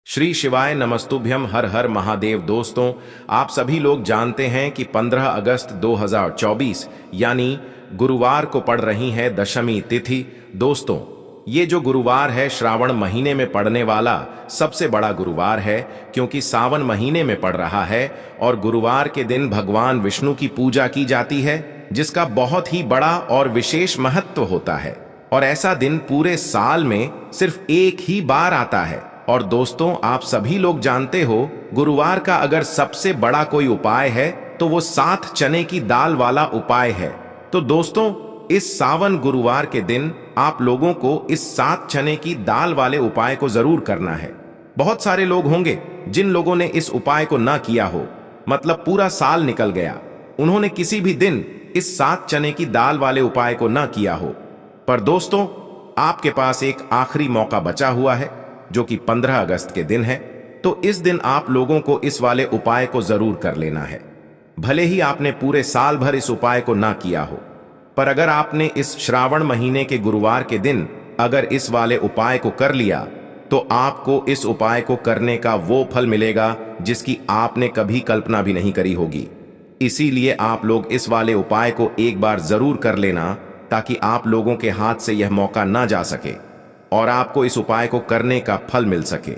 श्री शिवाय नमस्तुभ्यम। हर हर महादेव। दोस्तों, आप सभी लोग जानते हैं कि 15 अगस्त 2024 यानी गुरुवार को पड़ रही है दशमी तिथि। दोस्तों, ये जो गुरुवार है श्रावण महीने में पड़ने वाला सबसे बड़ा गुरुवार है, क्योंकि सावन महीने में पड़ रहा है और गुरुवार के दिन भगवान विष्णु की पूजा की जाती है, जिसका बहुत ही बड़ा और विशेष महत्व होता है। और ऐसा दिन पूरे साल में सिर्फ एक ही बार आता है। और दोस्तों, आप सभी लोग जानते हो, गुरुवार का अगर सबसे बड़ा कोई उपाय है तो वो 7 चने की दाल वाला उपाय है। तो दोस्तों, इस सावन गुरुवार के दिन आप लोगों को इस 7 चने की दाल वाले उपाय को जरूर करना है। बहुत सारे लोग होंगे जिन लोगों ने इस उपाय को ना किया हो, मतलब पूरा साल निकल गया, उन्होंने किसी भी दिन इस 7 चने की दाल वाले उपाय को ना किया हो। पर दोस्तों, आपके पास एक आखिरी मौका बचा हुआ है, जो कि 15 अगस्त के दिन है। तो इस दिन आप लोगों को इस वाले उपाय को जरूर कर लेना है। भले ही आपने पूरे साल भर इस उपाय को ना किया हो, पर अगर आपने इस श्रावण महीने के गुरुवार के दिन अगर इस वाले उपाय को कर लिया, तो आपको इस उपाय को करने का वो फल मिलेगा जिसकी आपने कभी कल्पना भी नहीं करी होगी। इसीलिए आप लोग इस वाले उपाय को एक बार जरूर कर लेना, ताकि आप लोगों के हाथ से यह मौका ना जा सके और आपको इस उपाय को करने का फल मिल सके।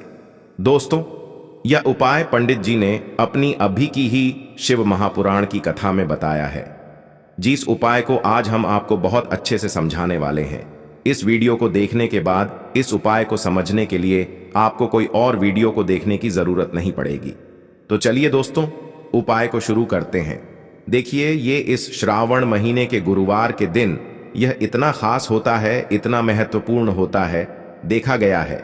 दोस्तों, यह उपाय पंडित जी ने अपनी अभी की ही शिव महापुराण की कथा में बताया है, जिस उपाय को आज हम आपको बहुत अच्छे से समझाने वाले हैं। इस वीडियो को देखने के बाद इस उपाय को समझने के लिए आपको कोई और वीडियो को देखने की जरूरत नहीं पड़ेगी। तो चलिए दोस्तों, उपाय को शुरू करते हैं। देखिए, ये इस श्रावण महीने के गुरुवार के दिन यह इतना खास होता है, इतना महत्वपूर्ण होता है। देखा गया है,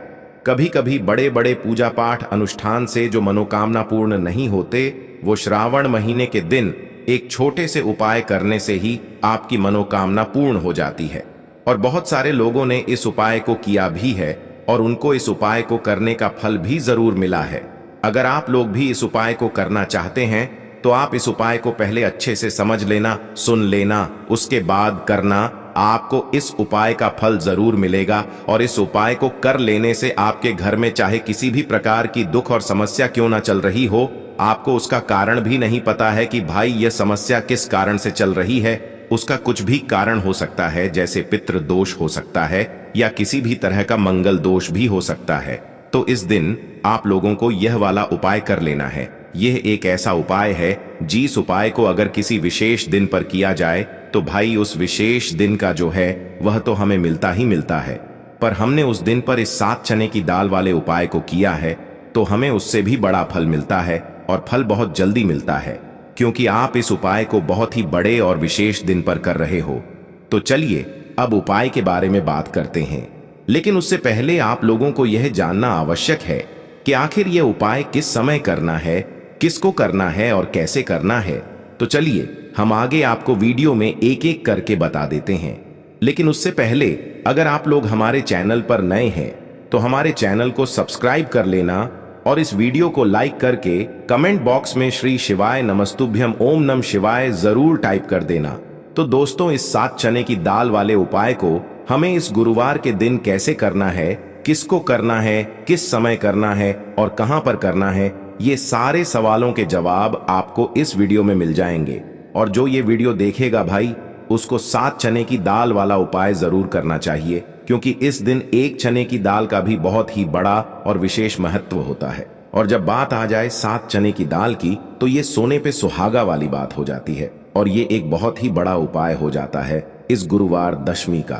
कभी कभी बड़े बड़े पूजा पाठ अनुष्ठान से जो मनोकामना पूर्ण नहीं होते, वो श्रावण महीने के दिन एक छोटे से उपाय करने से ही आपकी मनोकामना पूर्ण हो जाती है। और बहुत सारे लोगों ने इस उपाय को किया भी है और उनको इस उपाय को करने का फल भी जरूर मिला है। अगर आप लोग भी इस उपाय को करना चाहते हैं, तो आप इस उपाय को पहले अच्छे से समझ लेना, सुन लेना, उसके बाद करना। आपको इस उपाय का फल जरूर मिलेगा और इस उपाय को कर लेने से आपके घर में चाहे किसी भी प्रकार की दुख और समस्या क्यों ना चल रही हो, आपको उसका कारण भी नहीं पता है कि भाई यह समस्या किस कारण से चल रही है। उसका कुछ भी कारण हो सकता है, जैसे पितृ दोष हो सकता है या किसी भी तरह का मंगल दोष भी हो सकता है। तो इस दिन आप लोगों को यह वाला उपाय कर लेना है। यह एक ऐसा उपाय है जिस उपाय को अगर किसी विशेष दिन पर किया जाए, तो भाई उस विशेष दिन का जो है वह तो हमें मिलता ही मिलता है। पर हमने उस दिन पर इस 7 चने की दाल वाले उपाय को किया है, तो हमें उससे भी बड़ा फल मिलता है और फल बहुत जल्दी मिलता है, क्योंकि आप इस उपाय को बहुत ही बड़े और विशेष दिन पर कर रहे हो। तो चलिए अब उपाय के बारे में बात करते हैं। लेकिन उससे पहले आप लोगों को यह जानना आवश्यक है कि आखिर यह उपाय किस समय करना है, किसको करना है और कैसे करना है। तो चलिए हम आगे आपको वीडियो में एक एक करके बता देते हैं। लेकिन उससे पहले अगर आप लोग हमारे चैनल पर नए हैं, तो हमारे चैनल को सब्सक्राइब कर लेना और इस वीडियो को लाइक करके कमेंट बॉक्स में श्री शिवाय नमस्तुभ्यम ओम नम शिवाय जरूर टाइप कर देना। तो दोस्तों, इस 7 चने की दाल वाले उपाय को हमें इस गुरुवार के दिन कैसे करना है, किसको करना है, किस समय करना है और कहां पर करना है, ये सारे सवालों के जवाब आपको इस वीडियो में मिल जाएंगे। और जो ये वीडियो देखेगा भाई, उसको 7 चने की दाल वाला उपाय जरूर करना चाहिए, क्योंकि इस दिन एक चने की दाल का भी बहुत ही बड़ा और विशेष महत्व होता है। और जब बात आ जाए 7 चने की दाल की, तो ये सोने पे सुहागा वाली बात हो जाती है और ये एक बहुत ही बड़ा उपाय हो जाता है इस गुरुवार दशमी का।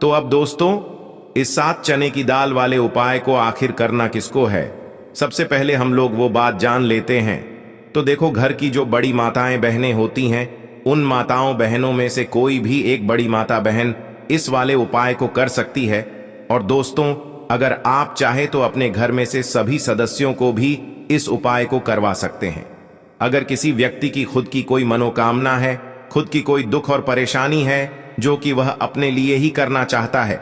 तो अब दोस्तों, इस 7 चने की दाल वाले उपाय को आखिर करना किसको है, सबसे पहले हम लोग वो बात जान लेते हैं। तो देखो, घर की जो बड़ी माताएं बहनें होती हैं, उन माताओं बहनों में से कोई भी एक बड़ी माता बहन इस वाले उपाय को कर सकती है। और दोस्तों, अगर आप चाहे तो अपने घर में से सभी सदस्यों को भी इस उपाय को करवा सकते हैं। अगर किसी व्यक्ति की खुद की कोई मनोकामना है, खुद की कोई दुख और परेशानी है जो कि वह अपने लिए ही करना चाहता है,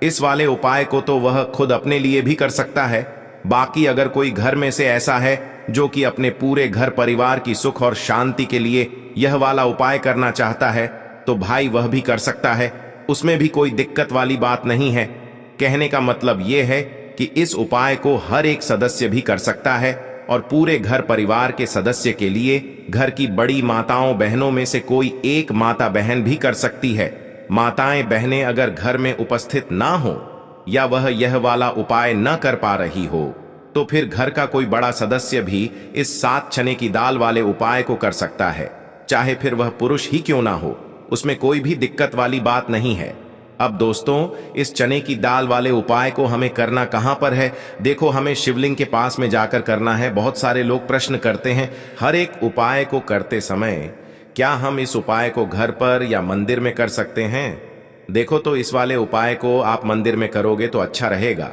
इस वाले उपाय को तो वह खुद अपने लिए भी कर सकता है। बाकी अगर कोई घर में से ऐसा है जो कि अपने पूरे घर परिवार की सुख और शांति के लिए यह वाला उपाय करना चाहता है, तो भाई वह भी कर सकता है। उसमें भी कोई दिक्कत वाली बात नहीं है। कहने का मतलब यह है कि इस उपाय को हर एक सदस्य भी कर सकता है और पूरे घर परिवार के सदस्य के लिए घर की बड़ी माताओं बहनों में से कोई एक माता बहन भी कर सकती है। माताएं बहनें अगर घर में उपस्थित ना हो या वह यह वाला उपाय न कर पा रही हो तो फिर घर का कोई बड़ा सदस्य भी इस 7 चने की दाल वाले उपाय को कर सकता है, चाहे फिर वह पुरुष ही क्यों ना हो, उसमें कोई भी दिक्कत वाली बात नहीं है। अब दोस्तों, इस चने की दाल वाले उपाय को हमें करना कहां पर है? देखो, हमें शिवलिंग के पास में जाकर करना है। बहुत सारे लोग प्रश्न करते हैं हर एक उपाय को करते समय क्या हम इस उपाय को घर पर या मंदिर में कर सकते हैं? देखो, तो इस वाले उपाय को आप मंदिर में करोगे तो अच्छा रहेगा,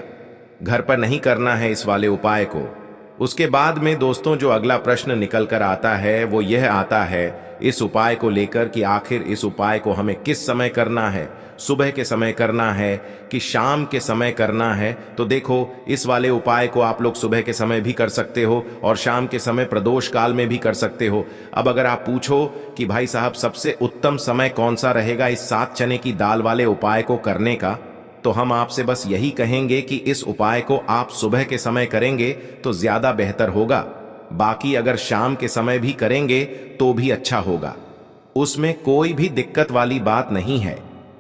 घर पर नहीं करना है इस वाले उपाय को। उसके बाद में दोस्तों जो अगला प्रश्न निकल कर आता है वो यह आता है इस उपाय को लेकर कि आखिर इस उपाय को हमें किस समय करना है, सुबह के समय करना है कि शाम के समय करना है? तो देखो, इस वाले उपाय को आप लोग सुबह के समय भी कर सकते हो और शाम के समय प्रदोष काल में भी कर सकते हो। अब अगर आप पूछो कि भाई साहब सबसे उत्तम समय कौन सा रहेगा इस 7 चने की दाल वाले उपाय को करने का, तो हम आपसे बस यही कहेंगे कि इस उपाय को आप सुबह के समय करेंगे तो ज्यादा बेहतर होगा। बाकी अगर शाम के समय भी करेंगे तो भी अच्छा होगा, उसमें कोई भी दिक्कत वाली बात नहीं है।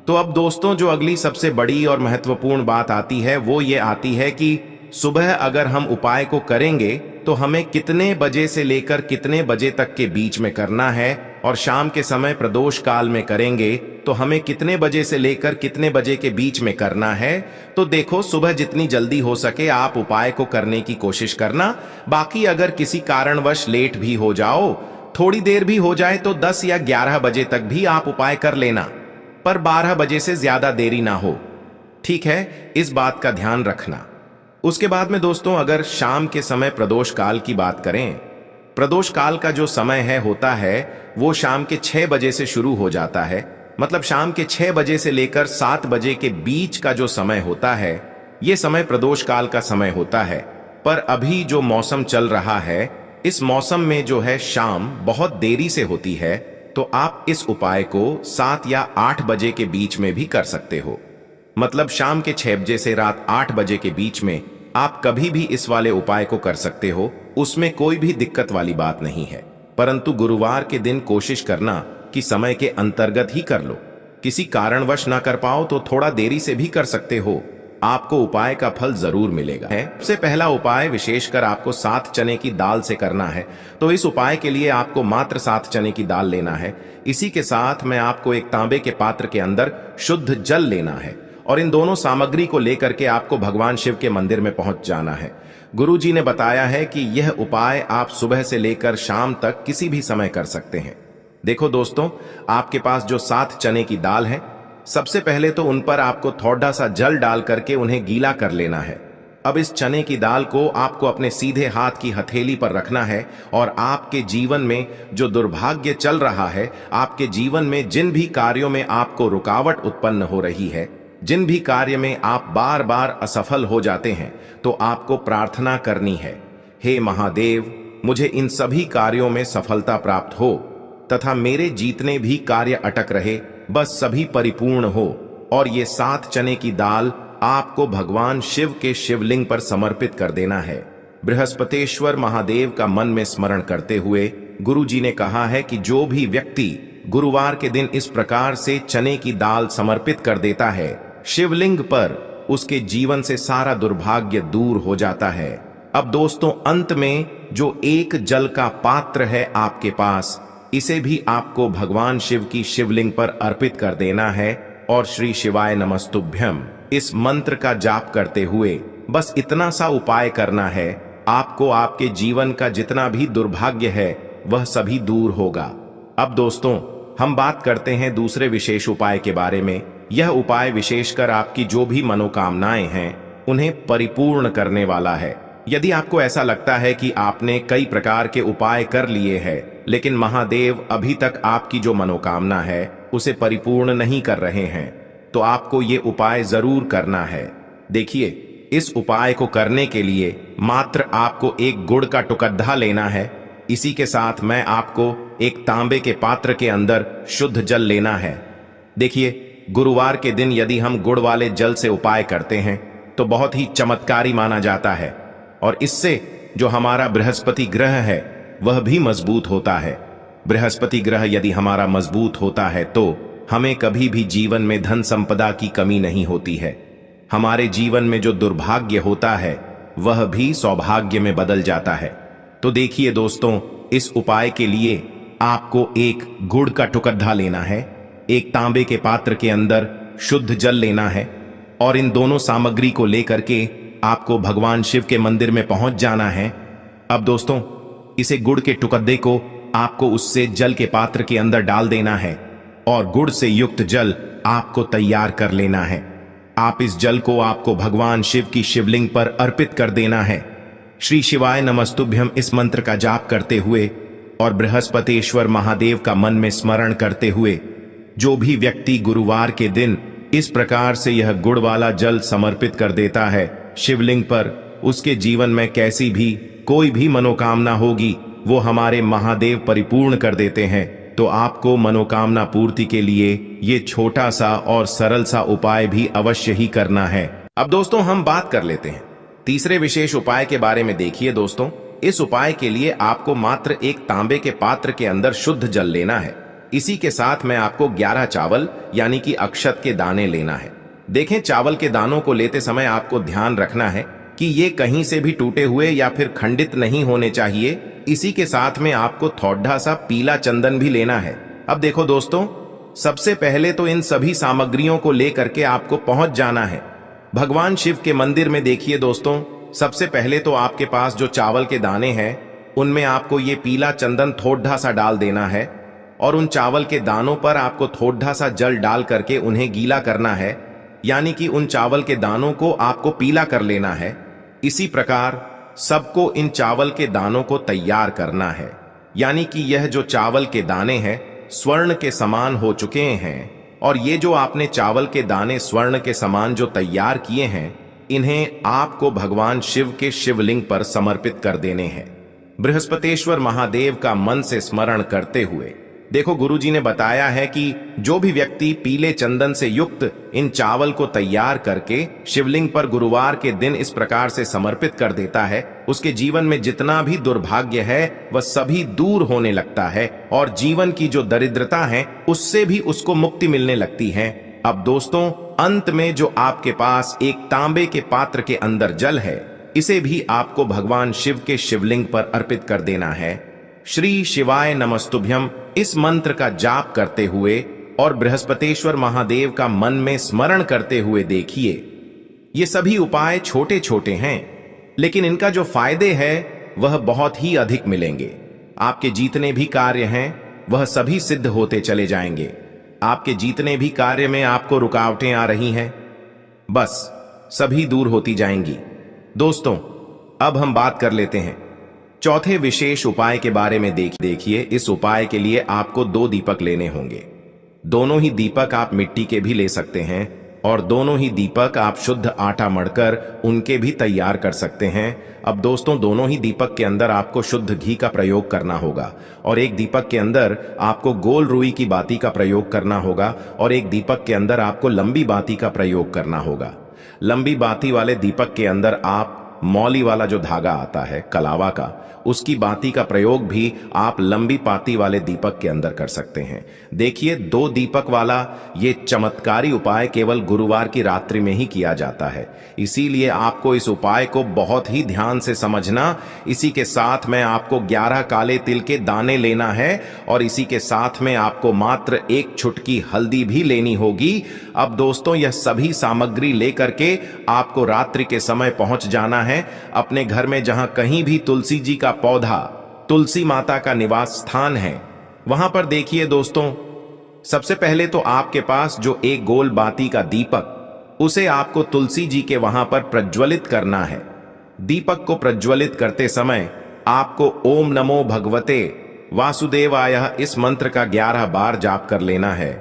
तो अब दोस्तों जो अगली सबसे बड़ी और महत्वपूर्ण बात आती है वो ये आती है कि सुबह अगर हम उपाय को करेंगे तो हमें कितने बजे से लेकर कितने बजे तक के बीच में करना है, और शाम के समय प्रदोष काल में करेंगे तो हमें कितने बजे से लेकर कितने बजे के बीच में करना है। तो देखो, सुबह जितनी जल्दी हो सके आप उपाय को करने की कोशिश करना। बाकी अगर किसी कारणवश लेट भी हो जाओ, थोड़ी देर भी हो जाए, तो 10 या 11 बजे तक भी आप उपाय कर लेना, पर 12 बजे से ज्यादा देरी ना हो, ठीक है? इस बात का ध्यान रखना। उसके बाद में दोस्तों अगर शाम के समय प्रदोष काल की बात करें, प्रदोष काल का जो समय होता है वो शाम के 6 बजे से शुरू हो जाता है। मतलब शाम के 6 बजे से लेकर 7 बजे के बीच का जो समय होता है ये समय प्रदोष काल का समय होता है। पर अभी जो मौसम चल रहा है, इस मौसम में जो है शाम बहुत देरी से होती है, तो आप इस उपाय को 7 या 8 बजे के बीच में भी कर सकते हो। मतलब शाम के 6 बजे से रात 8 बजे के बीच में आप कभी भी इस वाले उपाय को कर सकते हो, उसमें कोई भी दिक्कत वाली बात नहीं है। परंतु गुरुवार के दिन कोशिश करना कि समय के अंतर्गत ही कर लो। किसी कारणवश ना कर पाओ तो थोड़ा देरी से भी कर सकते हो, आपको उपाय का फल जरूर मिलेगा। सबसे पहला उपाय विशेषकर आपको 7 चने की दाल से करना है। तो इस उपाय के लिए आपको मात्र 7 चने की दाल लेना है। इसी के साथ में आपको एक तांबे के पात्र के अंदर शुद्ध जल लेना है और इन दोनों सामग्री को लेकर के आपको भगवान शिव के मंदिर में पहुंच जाना है। गुरु जी ने बताया है कि यह उपाय आप सुबह से लेकर शाम तक किसी भी समय कर सकते हैं। देखो दोस्तों, आपके पास जो 7 चने की दाल है, सबसे पहले तो उन पर आपको थोड़ा सा जल डाल करके उन्हें गीला कर लेना है। अब इस चने की दाल को आपको अपने सीधे हाथ की हथेली पर रखना है और आपके जीवन में जो दुर्भाग्य चल रहा है, आपके जीवन में जिन भी कार्यों में आपको रुकावट उत्पन्न हो रही है, जिन भी कार्य में आप बार बार असफल हो जाते हैं, तो आपको प्रार्थना करनी है, हे महादेव, मुझे इन सभी कार्यों में सफलता प्राप्त हो तथा मेरे जीतने भी कार्य अटक रहे, बस सभी परिपूर्ण हो। और ये 7 चने की दाल आपको भगवान शिव के शिवलिंग पर समर्पित कर देना है। बृहस्पतेश्वर महादेव का मन में स्मरण करते हुए गुरु जी ने कहा है कि जो भी व्यक्ति गुरुवार के दिन इस प्रकार से चने की दाल समर्पित कर देता है शिवलिंग पर, उसके जीवन से सारा दुर्भाग्य दूर हो जाता है। अब दोस्तों अंत में जो एक जल का पात्र है आपके पास, इसे भी आपको भगवान शिव की शिवलिंग पर अर्पित कर देना है और श्री शिवाय नमस्तुभ्यम इस मंत्र का जाप करते हुए बस इतना सा उपाय करना है। आपको आपके जीवन का जितना भी दुर्भाग्य है वह सभी दूर होगा। अब दोस्तों हम बात करते हैं दूसरे विशेष उपाय के बारे में। यह उपाय विशेषकर आपकी जो भी मनोकामनाएं हैं उन्हें परिपूर्ण करने वाला है। यदि आपको ऐसा लगता है कि आपने कई प्रकार के उपाय कर लिए हैं लेकिन महादेव अभी तक आपकी जो मनोकामना है उसे परिपूर्ण नहीं कर रहे हैं, तो आपको ये उपाय जरूर करना है। देखिए, इस उपाय को करने के लिए मात्र आपको एक गुड़ का टुकड़ा लेना है। इसी के साथ मैं आपको एक तांबे के पात्र के अंदर शुद्ध जल लेना है। देखिए, गुरुवार के दिन यदि हम गुड़ वाले जल से उपाय करते हैं तो बहुत ही चमत्कारी माना जाता है और इससे जो हमारा बृहस्पति ग्रह है वह भी मजबूत होता है। बृहस्पति ग्रह यदि हमारा मजबूत होता है तो हमें कभी भी जीवन में धन संपदा की कमी नहीं होती है। हमारे जीवन में जो दुर्भाग्य होता है वह भी सौभाग्य में बदल जाता है। तो देखिए दोस्तों, इस उपाय के लिए आपको एक गुड़ का टुकड़ा लेना है, एक तांबे के पात्र के अंदर शुद्ध जल लेना है और इन दोनों सामग्री को लेकर के आपको भगवान शिव के मंदिर में पहुंच जाना है। अब दोस्तों, इसे गुड़ के टुकड़े को आपको उससे जल के पात्र के अंदर डाल देना है और गुड़ से युक्त जल आपको तैयार कर लेना है। आप इस जल को आपको भगवान शिव की शिवलिंग पर अर्पित कर देना है। श्री शिवाय नमस्तुभ्यम इस मंत्र का जाप करते हुए और बृहस्पतेश्वर महादेव का मन में स्मरण करते हुए जो भी व्यक्ति गुरुवार के दिन इस प्रकार से यह गुड़ वाला जल समर्पित कर देता है शिवलिंग पर, उसके जीवन में कैसी भी कोई भी मनोकामना होगी वो हमारे महादेव परिपूर्ण कर देते हैं। तो आपको मनोकामना पूर्ति के लिए ये छोटा सा और सरल सा उपाय भी अवश्य ही करना है। अब दोस्तों, हम बात कर लेते हैं तीसरे विशेष उपाय के बारे में। देखिए दोस्तों, इस उपाय के लिए आपको मात्र एक तांबे के पात्र के अंदर शुद्ध जल लेना है। इसी के साथ में आपको 11 चावल यानी कि अक्षत के दाने लेना है। देखें, चावल के दानों को लेते समय आपको ध्यान रखना है कि ये कहीं से भी टूटे हुए या फिर खंडित नहीं होने चाहिए। इसी के साथ में आपको थोड़ा सा पीला चंदन भी लेना है। अब देखो दोस्तों, सबसे पहले तो इन सभी सामग्रियों को लेकर के आपको पहुंच जाना है भगवान शिव के मंदिर में। देखिए दोस्तों, सबसे पहले तो आपके पास जो चावल के दाने हैं उनमें आपको ये पीला चंदन थोड़ा सा डाल देना है और उन चावल के दानों पर आपको थोड़ा सा जल डाल करके उन्हें गीला करना है, यानी कि उन चावल के दानों को आपको पीला कर लेना है। इसी प्रकार सबको इन चावल के दानों को तैयार करना है, यानी कि यह जो चावल के दाने हैं स्वर्ण के समान हो चुके हैं और ये जो आपने चावल के दाने स्वर्ण के समान जो तैयार किए हैं इन्हें आपको भगवान शिव के शिवलिंग पर समर्पित कर देने हैं बृहस्पतेश्वर महादेव का मन से स्मरण करते हुए। देखो, गुरुजी ने बताया है कि जो भी व्यक्ति पीले चंदन से युक्त इन चावल को तैयार करके शिवलिंग पर गुरुवार के दिन इस प्रकार से समर्पित कर देता है उसके जीवन में जितना भी दुर्भाग्य है वह सभी दूर होने लगता है और जीवन की जो दरिद्रता है उससे भी उसको मुक्ति मिलने लगती है। अब दोस्तों, अंत में जो आपके पास एक तांबे के पात्र के अंदर जल है इसे भी आपको भगवान शिव के शिवलिंग पर अर्पित कर देना है। श्री शिवाय नमस्तुभ्यम इस मंत्र का जाप करते हुए और बृहस्पतेश्वर महादेव का मन में स्मरण करते हुए देखिए, ये सभी उपाय छोटे छोटे हैं लेकिन इनका जो फायदे हैं वह बहुत ही अधिक मिलेंगे। आपके जितने भी कार्य हैं वह सभी सिद्ध होते चले जाएंगे। आपके जितने भी कार्य में आपको रुकावटें आ रही हैं बस सभी दूर होती जाएंगी। दोस्तों, अब हम बात कर लेते हैं चौथे विशेष उपाय के बारे में। देखिए, इस उपाय के लिए आपको 2 दीपक लेने होंगे। दोनों ही दीपक आप मिट्टी के भी ले सकते हैं और दोनों ही दीपक आप शुद्ध आटा मढ़कर उनके भी तैयार कर सकते हैं। अब दोस्तों, दोनों ही दीपक के अंदर आपको शुद्ध घी का प्रयोग करना होगा और एक दीपक के अंदर आपको गोल रुई की बाती का प्रयोग करना होगा और एक दीपक के अंदर आपको लंबी बाती का प्रयोग करना होगा। लंबी बाती वाले दीपक के अंदर आप मौली वाला जो धागा आता है कलावा का, उसकी बाती का प्रयोग भी आप लंबी पाती वाले दीपक के अंदर कर सकते हैं। देखिए, 2 दीपक वाला ये चमत्कारी उपाय केवल गुरुवार की रात्रि में ही किया जाता है, इसीलिए आपको इस उपाय को बहुत ही ध्यान से समझना। इसी के साथ में आपको 11 काले तिल के दाने लेना है और इसी के साथ में आपको मात्र 1 चुटकी हल्दी भी लेनी होगी। अब दोस्तों, यह सभी सामग्री लेकर के आपको रात्रि के समय पहुंच जाना है अपने घर में, जहां कहीं भी तुलसी जी का पौधा, तुलसी माता का निवास स्थान है, वहां पर देखिए दोस्तों, सबसे पहले तो आपके पास जो एक गोल बाती का दीपक, उसे आपको तुलसी जी के वहां पर प्रज्वलित करना है। दीपक को प्रज्वलित करते समय आपको ओम नमो भगवते वासुदेवाय इस मंत्र का 11 बार जाप कर लेना है।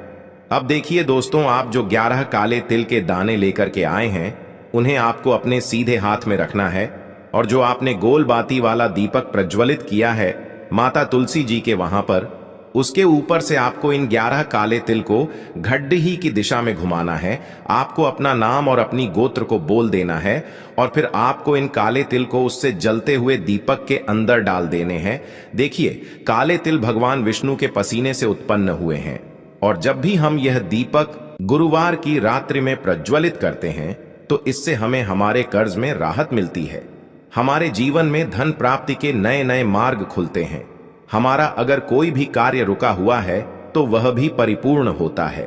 अब देखिए दोस्तों, आप जो 11 काले तिल के दाने लेकर के आए हैं उन्हें आपको अपने सीधे हाथ में रखना है और जो आपने गोल बाती वाला दीपक प्रज्वलित किया है माता तुलसी जी के वहां पर, उसके ऊपर से आपको इन 11 काले तिल को घड्डी की दिशा में घुमाना है। आपको अपना नाम और अपनी गोत्र को बोल देना है और फिर आपको इन काले तिल को उससे जलते हुए दीपक के अंदर डाल देने हैं। देखिए, काले तिल भगवान विष्णु के पसीने से उत्पन्न हुए हैं और जब भी हम यह दीपक गुरुवार की रात्रि में प्रज्वलित करते हैं तो इससे हमें हमारे कर्ज में राहत मिलती है। हमारे जीवन में धन प्राप्ति के नए नए मार्ग खुलते हैं। हमारा अगर कोई भी कार्य रुका हुआ है तो वह भी परिपूर्ण होता है।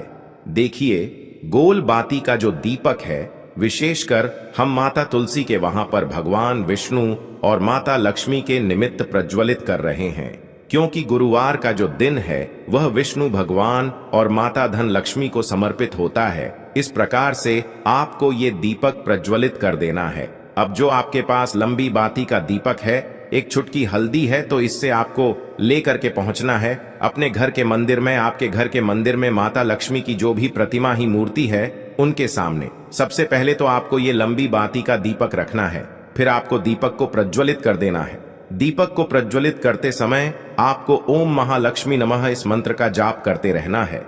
देखिए, गोल बाती का जो दीपक है, विशेषकर हम माता तुलसी के वहां पर भगवान विष्णु और माता लक्ष्मी के निमित्त प्रज्वलित कर रहे हैं, क्योंकि गुरुवार का जो दिन है वह विष्णु भगवान और माता धन लक्ष्मी को समर्पित होता है। इस प्रकार से आपको ये दीपक प्रज्वलित कर देना है। अब जो आपके पास लंबी बाती का दीपक है, एक चुटकी हल्दी है, तो इससे आपको लेकर के पहुंचना है अपने घर के मंदिर में। आपके घर के मंदिर में माता लक्ष्मी की जो भी प्रतिमा ही मूर्ति है उनके सामने सबसे पहले तो आपको ये लंबी बाती का दीपक रखना है। फिर आपको दीपक को प्रज्वलित कर देना है। दीपक को प्रज्वलित करते समय आपको ओम महालक्ष्मी नमः इस मंत्र का जाप करते रहना है।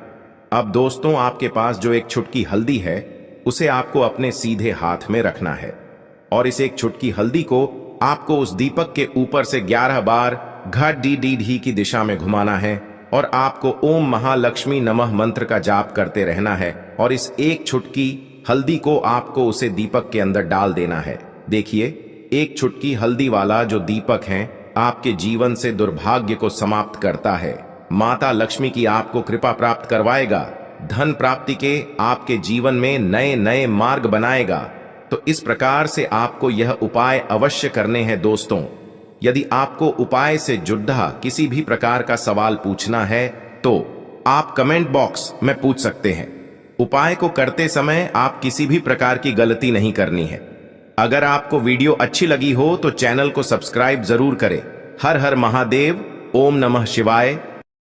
अब दोस्तों, आपके पास जो एक चुटकी हल्दी है उसे आपको अपने सीधे हाथ में रखना है और इस एक चुटकी हल्दी को आपको उस दीपक के ऊपर से 11 बार घड्डी की दिशा में घुमाना है और आपको ओम महालक्ष्मी नमः मंत्र का जाप करते रहना है और इस एक चुटकी हल्दी को आपको उसे दीपक के अंदर डाल देना है। देखिए, एक चुटकी हल्दी वाला जो दीपक है आपके जीवन से दुर्भाग्य को समाप्त करता है। माता लक्ष्मी की आपको कृपा प्राप्त करवाएगा। धन प्राप्ति के आपके जीवन में नए नए मार्ग बनाएगा। तो इस प्रकार से आपको यह उपाय अवश्य करने हैं दोस्तों। यदि आपको उपाय से जुड़ा किसी भी प्रकार का सवाल पूछना है तो आप कमेंट बॉक्स में पूछ सकते हैं। उपाय को करते समय आप किसी भी प्रकार की गलती नहीं करनी है। अगर आपको वीडियो अच्छी लगी हो तो चैनल को सब्सक्राइब जरूर करें। हर हर महादेव। ओम नमः शिवाय।